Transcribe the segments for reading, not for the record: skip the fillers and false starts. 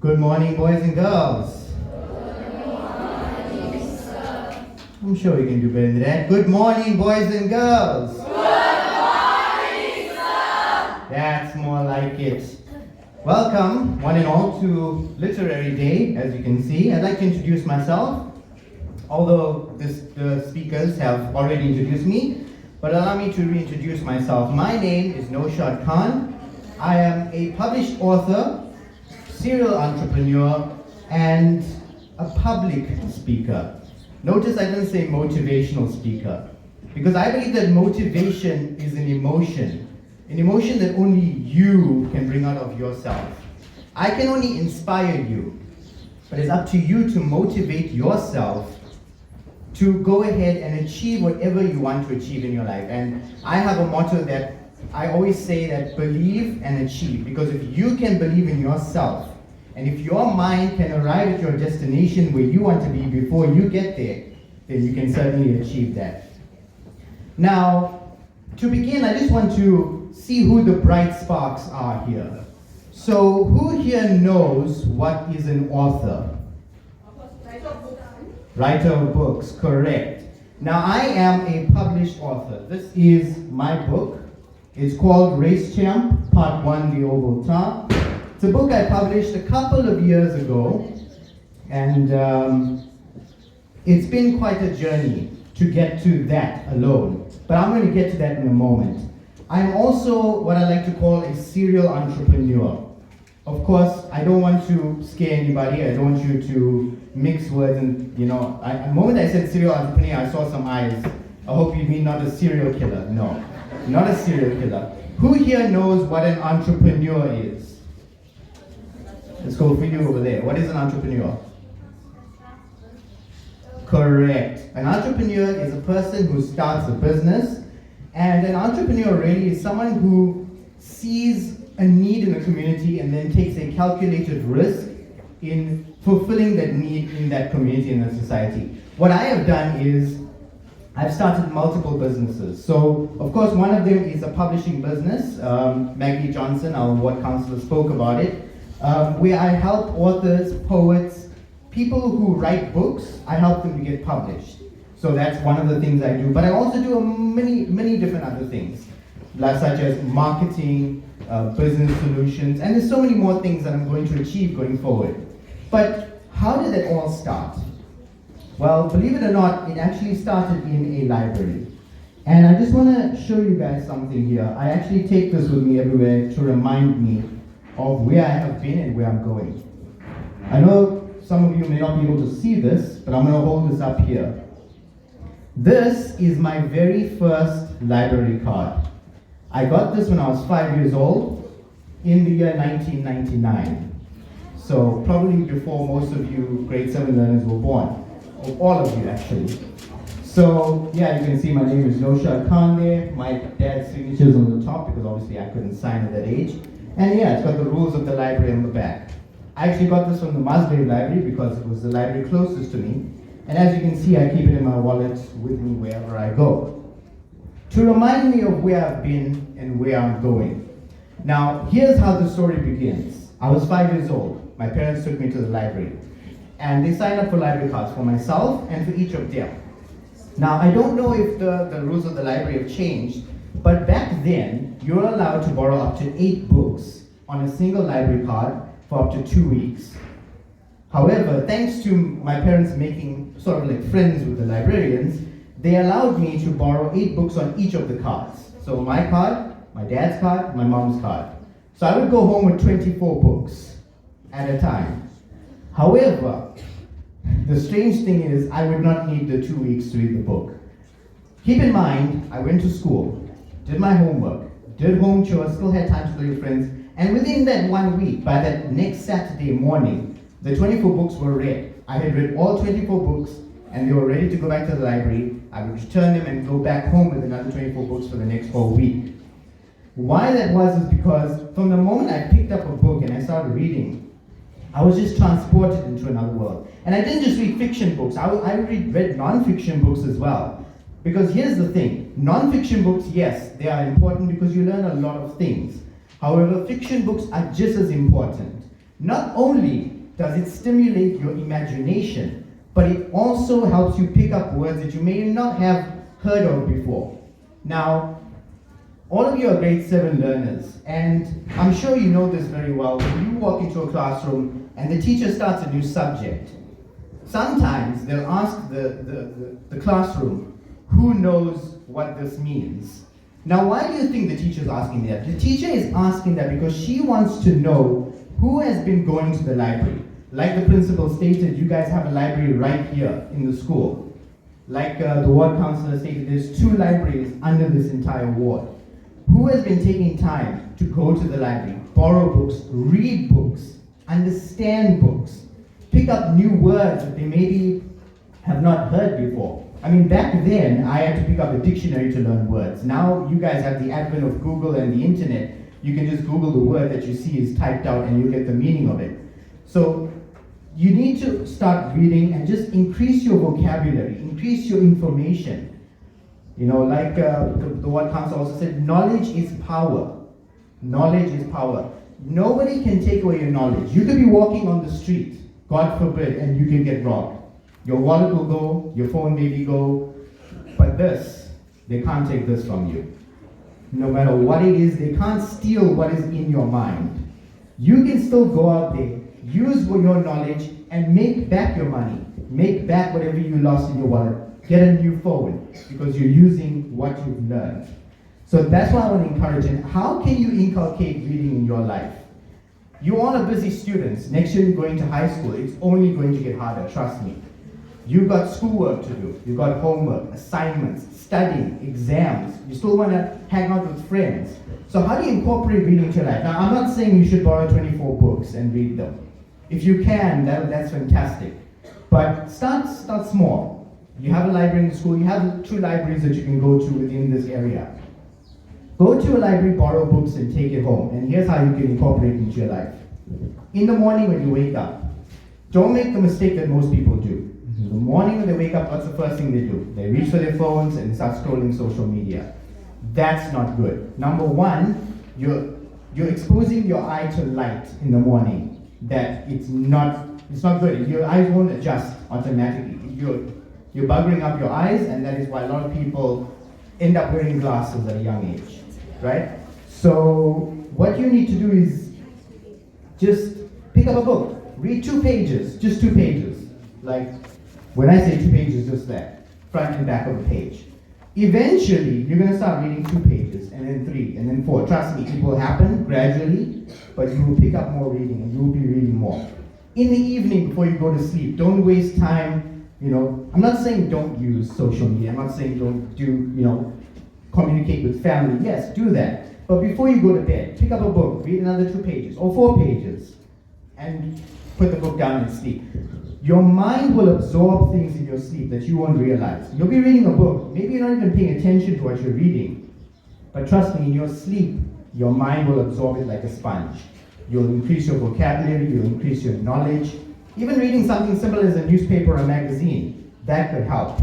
Good morning, boys and girls. I'm sure we can do better than that. Good morning, boys and girls. That's more like it. Welcome, one and all, to Literary Day. As you can see, I'd like to introduce myself, although the speakers have already introduced me, but allow me to reintroduce myself. My name is Naushad Khan. I am a published author, serial entrepreneur, and a public speaker. Notice I didn't say motivational speaker, because I believe that motivation is an emotion that only you can bring out of yourself. I can only inspire you, but it's up to you to motivate yourself to go ahead and achieve whatever you want to achieve in your life. And I have a motto that I always say, that believe and achieve, because if you can believe in yourself, and if your mind can arrive at your destination where you want to be before you get there, then you can certainly achieve that. Now, to begin, I just want to see who the bright sparks are here. So, who here knows what is an author? Writer of books, correct. Now, I am a published author. This is my book. It's called Race Champ, Part 1, The Oval Top. It's a book I published a couple of years ago, and it's been quite a journey to get to that alone. But I'm going to get to that in a moment. I'm also what I like to call a serial entrepreneur. Of course, I don't want to scare anybody. I don't want you to mix words and, the moment I said serial entrepreneur, I saw some eyes. I hope you mean not a serial killer. No, not a serial killer. Who here knows what an entrepreneur is? Let's go for you over there. What is an entrepreneur? Correct. An entrepreneur is a person who starts a business, and an entrepreneur really is someone who sees a need in the community and then takes a calculated risk in fulfilling that need in that community and that society. What I have done is I've started multiple businesses. So, of course, one of them is a publishing business. Maggie Johnson, our ward councillor, spoke about it, where I help authors, poets, people who write books. I help them to get published. So that's one of the things I do. But I also do many different other things, such as marketing, business solutions, and there's so many more things that I'm going to achieve going forward. But how did it all start? Well, believe it or not, it actually started in a library. And I just want to show you guys something here. I actually take this with me everywhere to remind me of where I have been and where I'm going. I know some of you may not be able to see this, but I'm going to hold this up here. This is my very first library card. I got this when I was 5 years old in the year 1999. So probably before most of you grade 7 learners were born. Or all of you, actually. So, yeah, you can see my name is Naushad Khan there. My dad's signature is on the top because obviously I couldn't sign at that age. And yeah, it's got the rules of the library on the back. I actually got this from the Masbay Library because it was the library closest to me. And as you can see, I keep it in my wallet with me wherever I go, to remind me of where I've been and where I'm going. Now, here's how the story begins. I was 5 years old. My parents took me to the library, and they signed up for library cards for myself and for each of them. Now, I don't know if the rules of the library have changed, but back then, you were allowed to borrow up to 8 books on a single library card for up to 2 weeks. However, thanks to my parents making sort of like friends with the librarians, they allowed me to borrow 8 books on each of the cards. So my card, my dad's card, my mom's card. So I would go home with 24 books at a time. However, the strange thing is I would not need the 2 weeks to read the book. Keep in mind, I went to school, did my homework, did home chores, still had time to play with friends, and within that 1 week, by that next Saturday morning, the 24 books were read. I had read all 24 books, and they were ready to go back to the library. I would return them and go back home with another 24 books for the next whole week. Why that was is because from the moment I picked up a book and I started reading, I was just transported into another world. And I didn't just read fiction books, I read non-fiction books as well. Because here's the thing, non-fiction books, yes, they are important because you learn a lot of things. However, fiction books are just as important Not only does it stimulate your imagination, but it also helps you pick up words that you may not have heard of before. Now, all of you are grade 7 learners, and I'm sure you know this very well. When you walk into a classroom and the teacher starts a new subject, sometimes they'll ask the classroom, who knows what this means? Now, why do you think the teacher is asking that? The teacher is asking that because she wants to know who has been going to the library. Like the principal stated, you guys have a library right here in the school. Like the ward councillor stated, there's 2 libraries under this entire ward. Who has been taking time to go to the library, borrow books, read books, understand books, pick up new words that they maybe have not heard before? I mean, back then, I had to pick up a dictionary to learn words. Now, you guys have the advent of Google and the internet. You can just Google the word that you see is typed out and you get the meaning of it. So, you need to start reading and just increase your vocabulary, increase your information. You know, like the word council also said, knowledge is power. Knowledge is power. Nobody can take away your knowledge. You could be walking on the street, God forbid, and you can get robbed. Your wallet will go, your phone maybe go, but this, they can't take this from you. No matter what it is, they can't steal what is in your mind. You can still go out there, use your knowledge, and make back your money. Make back whatever you lost in your wallet. Get a new phone, because you're using what you've learned. So that's why I want to encourage you. How can you inculcate reading in your life? You all are busy students. Next year you're going to high school. It's only going to get harder, trust me. You've got schoolwork to do. You've got homework, assignments, studying, exams. You still want to hang out with friends. So how do you incorporate reading into your life? Now, I'm not saying you should borrow 24 books and read them. If you can, that's fantastic. But start small. You have a library in the school. You have 2 libraries that you can go to within this area. Go to a library, borrow books, and take it home. And here's how you can incorporate it into your life. In the morning when you wake up, don't make the mistake that most people do. In the morning when they wake up, what's the first thing they do? They reach for their phones and start scrolling social media. That's not good. Number one, you're exposing your eye to light in the morning. That it's not good. Your eyes won't adjust automatically. You're buggering up your eyes, and that is why a lot of people end up wearing glasses at a young age, right? So what you need to do is just pick up a book, read 2 pages, just 2 pages. Like, when I say 2 pages, just that, front and back of the page. Eventually, you're going to start reading 2 pages, and then 3, and then 4. Trust me, it will happen gradually, but you will pick up more reading, and you will be reading more. In the evening, before you go to sleep, don't waste time. You know, I'm not saying don't use social media. I'm not saying don't communicate with family. Yes, do that. But before you go to bed, pick up a book, read another 2 pages or 4 pages, and put the book down and sleep. Your mind will absorb things in your sleep that you won't realize. You'll be reading a book. Maybe you're not even paying attention to what you're reading. But trust me, in your sleep, your mind will absorb it like a sponge. You'll increase your vocabulary, you'll increase your knowledge. Even reading something simple as a newspaper or a magazine, that could help.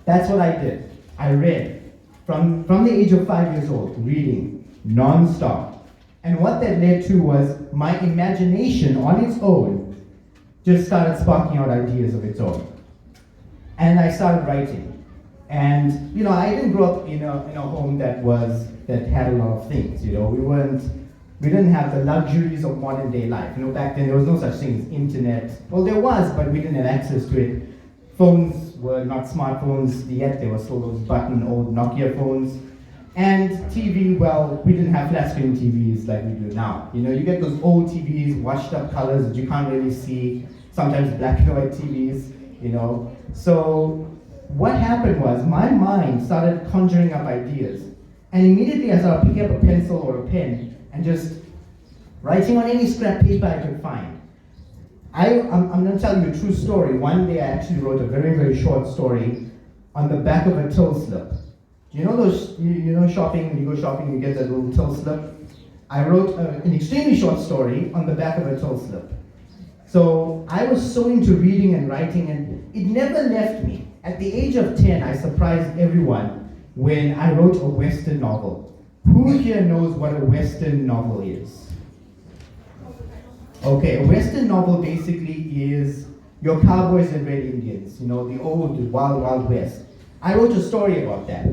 That's what I did. I read from the age of 5 years old, reading non-stop. And what that led to was my imagination on its own just started sparking out ideas of its own. And I started writing. And I didn't grow up in a home that had a lot of things. We didn't have the luxuries of modern day life. Back then there was no such thing as internet. Well, there was, but we didn't have access to it. Phones were not smartphones yet. There were still those button old Nokia phones. And TV, well, we didn't have flat screen TVs like we do now. You get those old TVs, washed up colors that you can't really see, sometimes black and white TVs, So what happened was my mind started conjuring up ideas. And immediately I started picking up a pencil or a pen and just writing on any scrap paper I could find. I'm going to tell you a true story. One day I actually wrote a very, very short story on the back of a till slip. Do you know those, shopping, when you go shopping, you get that little till slip? I wrote an extremely short story on the back of a till slip. So I was so into reading and writing, and it never left me. At the age of 10, I surprised everyone when I wrote a Western novel. Who here knows what a Western novel is? Okay, a Western novel basically is your cowboys and red Indians, you know, the old wild, wild West. I wrote a story about that,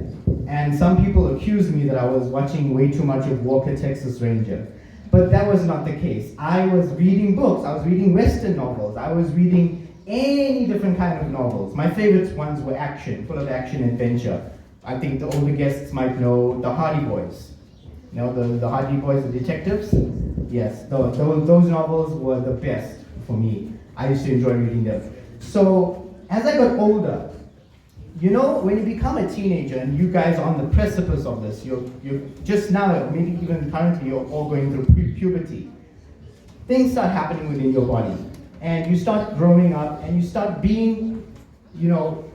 and some people accused me that I was watching way too much of Walker, Texas Ranger. But that was not the case. I was reading books, I was reading Western novels, I was reading any different kind of novels. My favorite ones were action, full of action adventure. I think the older guests might know the Hardy Boys. You know, the Hardy Boys, the detectives? Yes, those novels were the best for me. I used to enjoy reading them. So, as I got older, you know, when you become a teenager, and you guys are on the precipice of this, you're just now, maybe even currently, you're all going through puberty. Things start happening within your body, and you start growing up, and you start being, you know,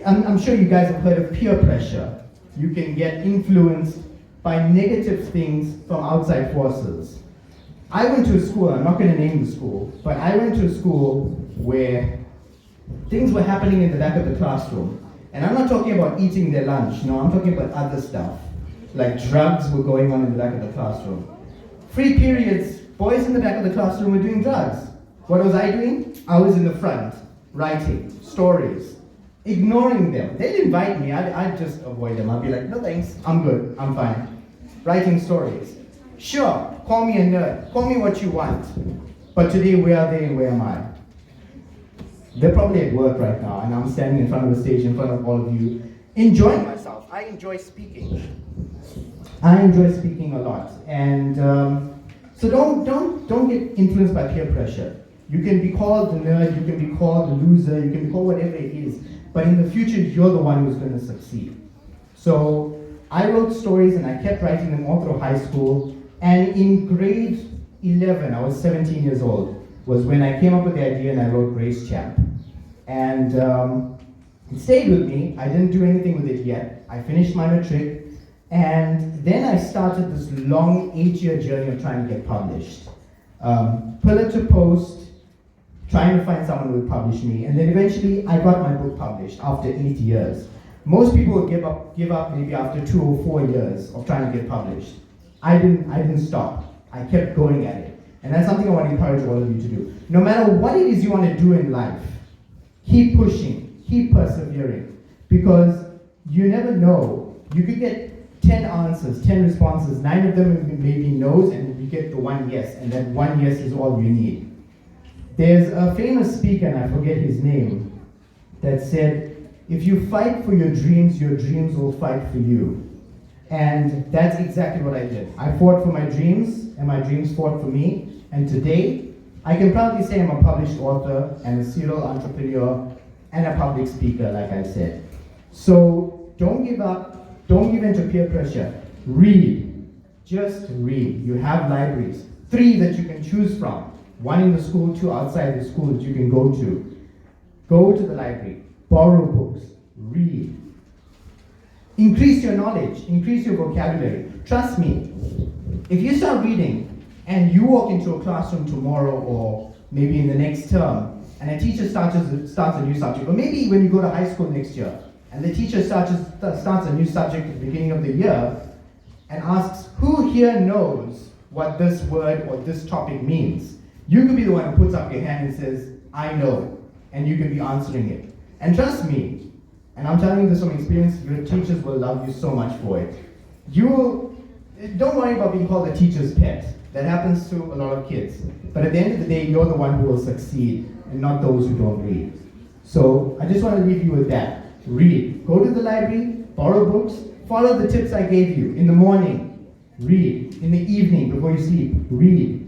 I'm sure you guys have heard of peer pressure. You can get influenced by negative things from outside forces. I went to a school, I'm not going to name the school, but I went to a school where things were happening in the back of the classroom. And I'm not talking about eating their lunch, no, I'm talking about other stuff. Like drugs were going on in the back of the classroom. Free periods, boys in the back of the classroom were doing drugs. What was I doing? I was in the front, writing stories, ignoring them. They'd invite me, I'd just avoid them. I'd be like, no thanks, I'm good, I'm fine. Writing stories. Sure, call me a nerd, call me what you want. But today, where are they and where am I? They're probably at work right now, and I'm standing in front of the stage in front of all of you, enjoying myself. I enjoy speaking. I enjoy speaking a lot. And so don't get influenced by peer pressure. You can be called the nerd, you can be called the loser, you can be called whatever it is. But in the future, you're the one who's going to succeed. So I wrote stories and I kept writing them all through high school. And in grade 11, I was 17 years old, was when I came up with the idea and I wrote Grace Champ. And it stayed with me. I didn't do anything with it yet. I finished my matric. And then I started this long 8-year journey of trying to get published. Pillar to post, trying to find someone who would publish me. And then eventually I got my book published after 8 years. Most people would give up maybe after 2 or 4 years of trying to get published. I didn't stop. I kept going at it. And that's something I want to encourage all of you to do. No matter what it is you want to do in life, keep pushing, keep persevering. Because you never know. You could get 10 answers, 10 responses, 9 of them may be no's, and you get the one yes, and that one yes is all you need. There's a famous speaker, and I forget his name, that said, if you fight for your dreams will fight for you. And that's exactly what I did. I fought for my dreams, and my dreams fought for me. And today, I can proudly say I'm a published author and a serial entrepreneur and a public speaker, like I said. So don't give up, don't give in to peer pressure. Read, just read. You have libraries, 3 that you can choose from. 1 in the school, 2 outside the school that you can go to. Go to the library, borrow books, read. Increase your knowledge, increase your vocabulary. Trust me, if you start reading and you walk into a classroom tomorrow or maybe in the next term and a teacher starts a new subject, or maybe when you go to high school next year and the teacher starts a new subject at the beginning of the year and asks, who here knows what this word or this topic means? You could be the one who puts up your hand and says, I know, and you could be answering it. And trust me, and I'm telling you this from experience, your teachers will love you so much for it. Don't worry about being called a teacher's pet. That happens to a lot of kids. But at the end of the day, you're the one who will succeed, and not those who don't read. So I just want to leave you with that. Read. Go to the library, borrow books, follow the tips I gave you. In the morning, read. In the evening, before you sleep, read.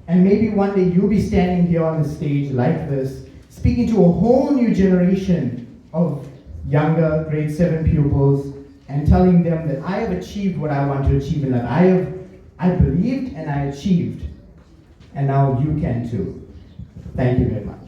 And maybe one day you'll be standing here on the stage like this, speaking to a whole new generation of younger grade 7 pupils and telling them that I have achieved what I want to achieve in life. I believed and I achieved. And now you can too. Thank you very much.